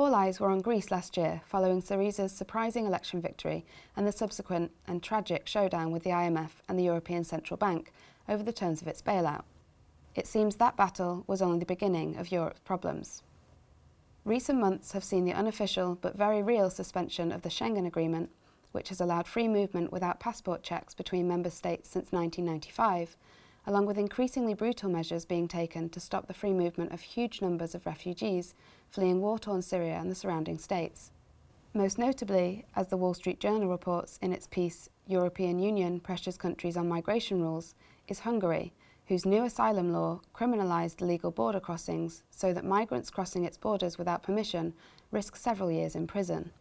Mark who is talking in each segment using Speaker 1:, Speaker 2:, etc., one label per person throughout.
Speaker 1: All eyes were on Greece last year following Syriza's surprising election victory and the subsequent and tragic showdown with the IMF and the European Central Bank over the terms of its bailout. It seems that battle was only the beginning of Europe's problems. Recent months have seen the unofficial but very real suspension of the Schengen Agreement, which has allowed free movement without passport checks between member states since 1995, along with increasingly brutal measures being taken to stop the free movement of huge numbers of refugees fleeing war-torn Syria and the surrounding states. Most notably, as the Wall Street Journal reports in its piece "European Union Pressures Countries on Migration Rules," is Hungary, whose new asylum law criminalised illegal border crossings so that migrants crossing its borders without permission risk several years in prison.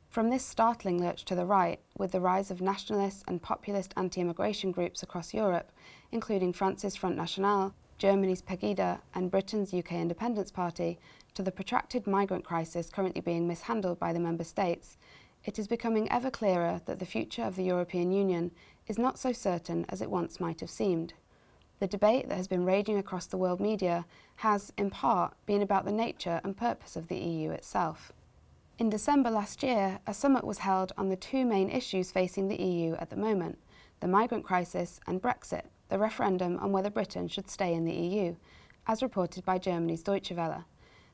Speaker 1: From this startling lurch to the right, with the rise of nationalist and populist anti-immigration groups across Europe, including France's Front National, Germany's Pegida and Britain's UK Independence Party, to the protracted migrant crisis currently being mishandled by the member states, it is becoming ever clearer that the future of the European Union is not so certain as it once might have seemed. The debate that has been raging across the world media has, in part, been about the nature and purpose of the EU itself. In December last year, a summit was held on the two main issues facing the EU at the moment, the migrant crisis and Brexit, the referendum on whether Britain should stay in the EU, as reported by Germany's Deutsche Welle.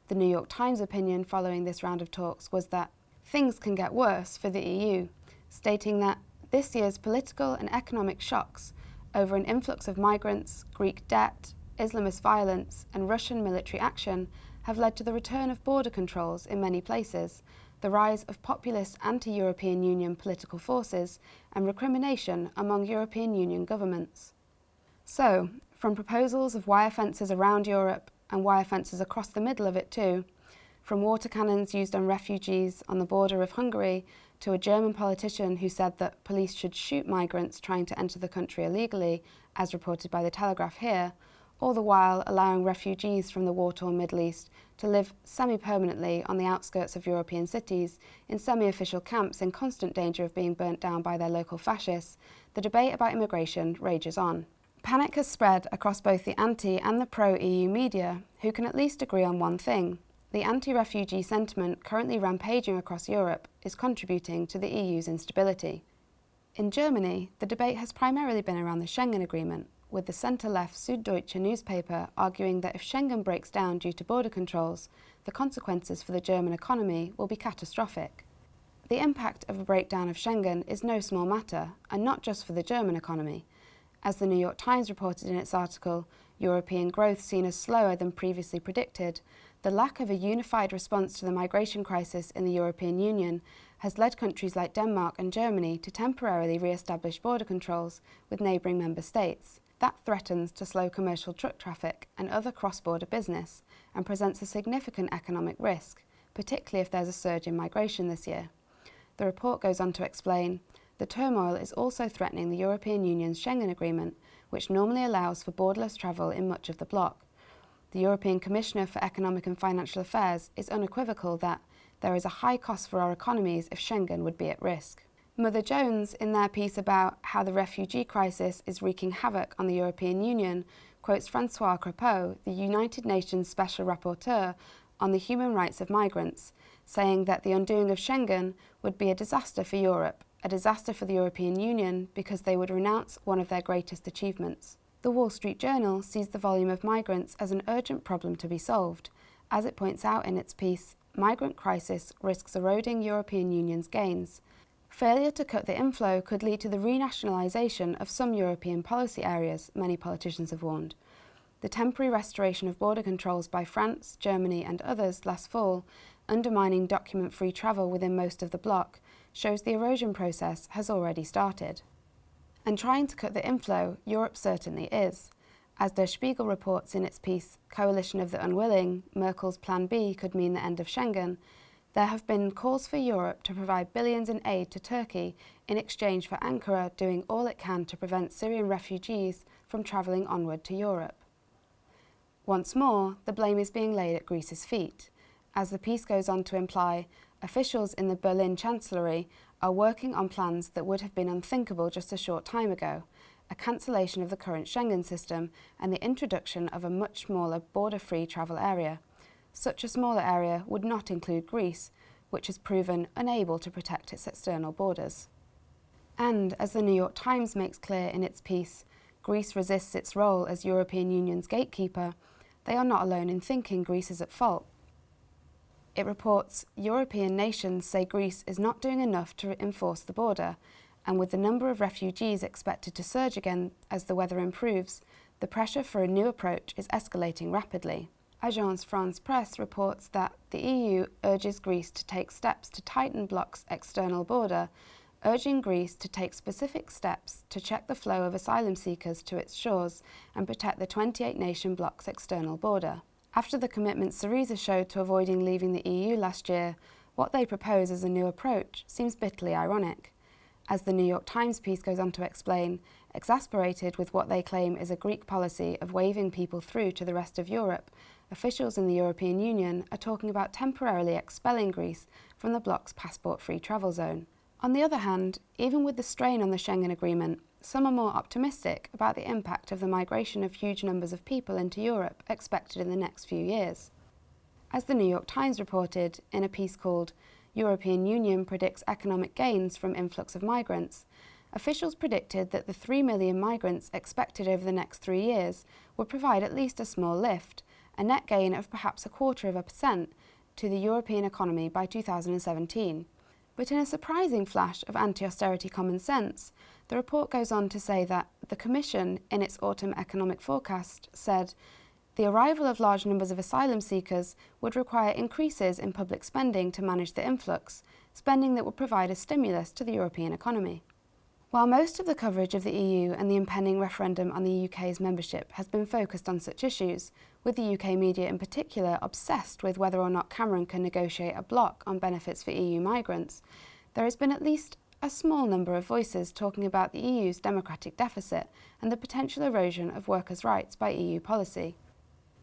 Speaker 1: The New York Times opinion following this round of talks was that things can get worse for the EU, stating that this year's political and economic shocks over an influx of migrants, Greek debt, Islamist violence and Russian military action have led to the return of border controls in many places, the rise of populist anti-European Union political forces and recrimination among European Union governments. So, from proposals of wire fences around Europe and wire fences across the middle of it too, from water cannons used on refugees on the border of Hungary to a German politician who said that police should shoot migrants trying to enter the country illegally, as reported by The Telegraph here, all the while allowing refugees from the war-torn Middle East to live semi-permanently on the outskirts of European cities, in semi-official camps in constant danger of being burnt down by their local fascists, the debate about immigration rages on. Panic has spread across both the anti- and the pro-EU media, who can at least agree on one thing. The anti-refugee sentiment currently rampaging across Europe is contributing to the EU's instability. In Germany, the debate has primarily been around the Schengen Agreement, with the centre-left Süddeutsche newspaper arguing that if Schengen breaks down due to border controls, the consequences for the German economy will be catastrophic. The impact of a breakdown of Schengen is no small matter, and not just for the German economy. As the New York Times reported in its article, European growth seen as slower than previously predicted, the lack of a unified response to the migration crisis in the European Union has led countries like Denmark and Germany to temporarily re-establish border controls with neighbouring member states. That threatens to slow commercial truck traffic and other cross-border business and presents a significant economic risk, particularly if there's a surge in migration this year. The report goes on to explain, the turmoil is also threatening the European Union's Schengen Agreement, which normally allows for borderless travel in much of the bloc. The European Commissioner for Economic and Financial Affairs is unequivocal that there is a high cost for our economies if Schengen would be at risk. Mother Jones, in their piece about how the refugee crisis is wreaking havoc on the European Union, quotes François Crépeau, the United Nations Special Rapporteur on the human rights of migrants, saying that the undoing of Schengen would be a disaster for Europe, a disaster for the European Union because they would renounce one of their greatest achievements. The Wall Street Journal sees the volume of migrants as an urgent problem to be solved. As it points out in its piece, migrant crisis risks eroding European Union's gains. Failure to cut the inflow could lead to the renationalisation of some European policy areas, many politicians have warned. The temporary restoration of border controls by France, Germany and others last fall, undermining document-free travel within most of the bloc, shows the erosion process has already started. And trying to cut the inflow, Europe certainly is. As Der Spiegel reports in its piece, Coalition of the Unwilling, Merkel's Plan B could mean the end of Schengen, there have been calls for Europe to provide billions in aid to Turkey in exchange for Ankara doing all it can to prevent Syrian refugees from travelling onward to Europe. Once more, the blame is being laid at Greece's feet. As the piece goes on to imply, officials in the Berlin Chancellery are working on plans that would have been unthinkable just a short time ago, a cancellation of the current Schengen system and the introduction of a much smaller border-free travel area. such a smaller area would not include Greece, which has proven unable to protect its external borders. And, as the New York Times makes clear in its piece, Greece resists its role as European Union's gatekeeper, they are not alone in thinking Greece is at fault. It reports European nations say Greece is not doing enough to enforce the border, and with the number of refugees expected to surge again as the weather improves, the pressure for a new approach is escalating rapidly. Agence France-Presse reports that the EU urges Greece to take steps to tighten bloc's external border, urging Greece to take specific steps to check the flow of asylum seekers to its shores and protect the 28-nation bloc's external border. After the commitment Syriza showed to avoiding leaving the EU last year, what they propose as a new approach seems bitterly ironic. As the New York Times piece goes on to explain, exasperated with what they claim is a Greek policy of waving people through to the rest of Europe, officials in the European Union are talking about temporarily expelling Greece from the bloc's passport-free travel zone. On the other hand, even with the strain on the Schengen Agreement, some are more optimistic about the impact of the migration of huge numbers of people into Europe expected in the next few years. As the New York Times reported in a piece called European Union Predicts Economic Gains from Influx of Migrants, officials predicted that the 3 million migrants expected over the next 3 years would provide at least a small lift, a net gain of perhaps 0.25% to the European economy by 2017. But in a surprising flash of anti-austerity common sense, the report goes on to say that the Commission, in its autumn economic forecast, said the arrival of large numbers of asylum seekers would require increases in public spending to manage the influx, spending that would provide a stimulus to the European economy. While most of the coverage of the EU and the impending referendum on the UK's membership has been focused on such issues, with the UK media in particular obsessed with whether or not Cameron can negotiate a block on benefits for EU migrants, there has been at least a small number of voices talking about the EU's democratic deficit and the potential erosion of workers' rights by EU policy.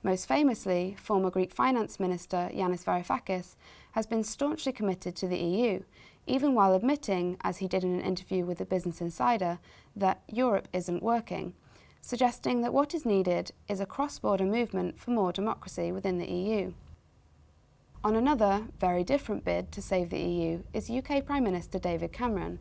Speaker 1: Most famously, former Greek Finance Minister Yanis Varoufakis has been staunchly committed to the EU, even while admitting, as he did in an interview with the Business Insider, that Europe isn't working, suggesting that what is needed is a cross-border movement for more democracy within the EU. On another, very different bid to save the EU is UK Prime Minister David Cameron.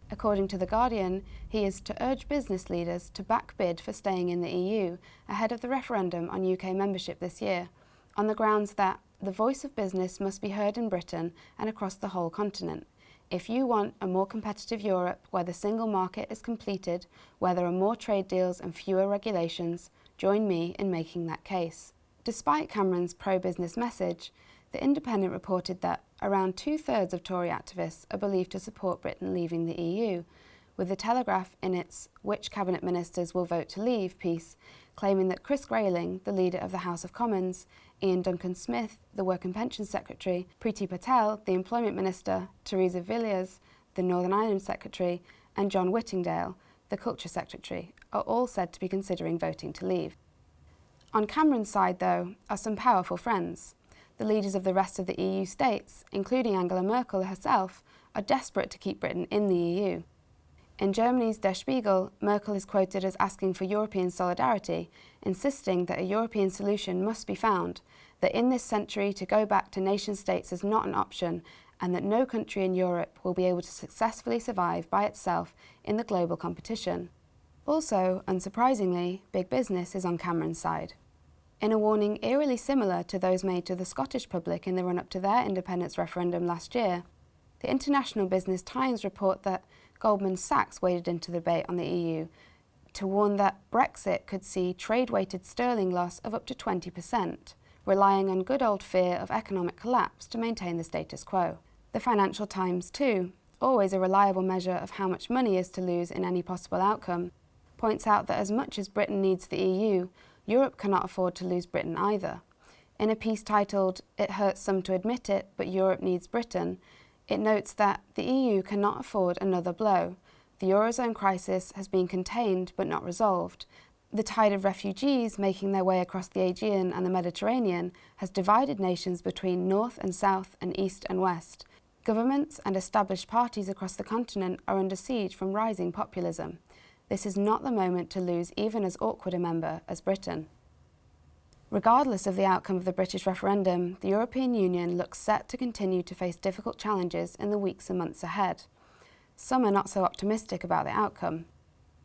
Speaker 1: According to The Guardian, he is to urge business leaders to back bid for staying in the EU ahead of the referendum on UK membership this year, on the grounds that the voice of business must be heard in Britain and across the whole continent. If you want a more competitive Europe where the single market is completed, where there are more trade deals and fewer regulations, join me in making that case. Despite Cameron's pro-business message, The Independent reported that around 2/3 of Tory activists are believed to support Britain leaving the EU, with The Telegraph in its Which Cabinet Ministers Will Vote to Leave piece claiming that Chris Grayling, the leader of the House of Commons, Ian Duncan-Smith, the Work and Pensions Secretary, Priti Patel, the Employment Minister, Theresa Villiers, the Northern Ireland Secretary, and John Whittingdale, the Culture Secretary, are all said to be considering voting to leave. On Cameron's side, though, are some powerful friends. The leaders of the rest of the EU states, including Angela Merkel herself, are desperate to keep Britain in the EU. In Germany's Der Spiegel, Merkel is quoted as asking for European solidarity, insisting that a European solution must be found, that in this century to go back to nation-states is not an option, and that no country in Europe will be able to successfully survive by itself in the global competition. Also, unsurprisingly, big business is on Cameron's side. In a warning eerily similar to those made to the Scottish public in the run-up to their independence referendum last year, the International Business Times report that Goldman Sachs waded into the debate on the EU to warn that Brexit could see trade-weighted sterling loss of up to 20%, relying on good old fear of economic collapse to maintain the status quo. The Financial Times, too, always a reliable measure of how much money is to lose in any possible outcome, points out that as much as Britain needs the EU, Europe cannot afford to lose Britain either. In a piece titled "It Hurts Some to Admit It, but Europe Needs Britain," it notes that the EU cannot afford another blow. The Eurozone crisis has been contained but not resolved. The tide of refugees making their way across the Aegean and the Mediterranean has divided nations between North and South and East and West. Governments and established parties across the continent are under siege from rising populism. This is not the moment to lose even as awkward a member as Britain. Regardless of the outcome of the British referendum, the European Union looks set to continue to face difficult challenges in the weeks and months ahead. Some are not so optimistic about the outcome.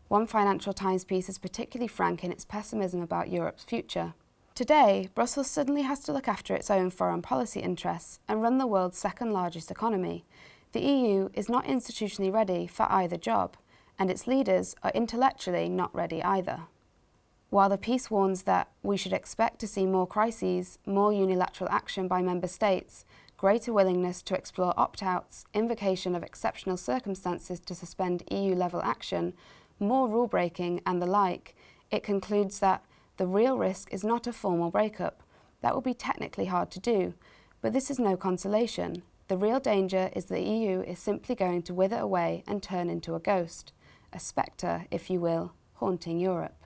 Speaker 1: One Financial Times piece is particularly frank in its pessimism about Europe's future. Today, Brussels suddenly has to look after its own foreign policy interests and run the world's second largest economy. The EU is not institutionally ready for either job, and its leaders are intellectually not ready either. While the piece warns that we should expect to see more crises, more unilateral action by member states, greater willingness to explore opt-outs, invocation of exceptional circumstances to suspend EU-level action, more rule-breaking and the like, it concludes that the real risk is not a formal breakup. That will be technically hard to do, but this is no consolation. The real danger is the EU is simply going to wither away and turn into a ghost, a spectre, if you will, haunting Europe.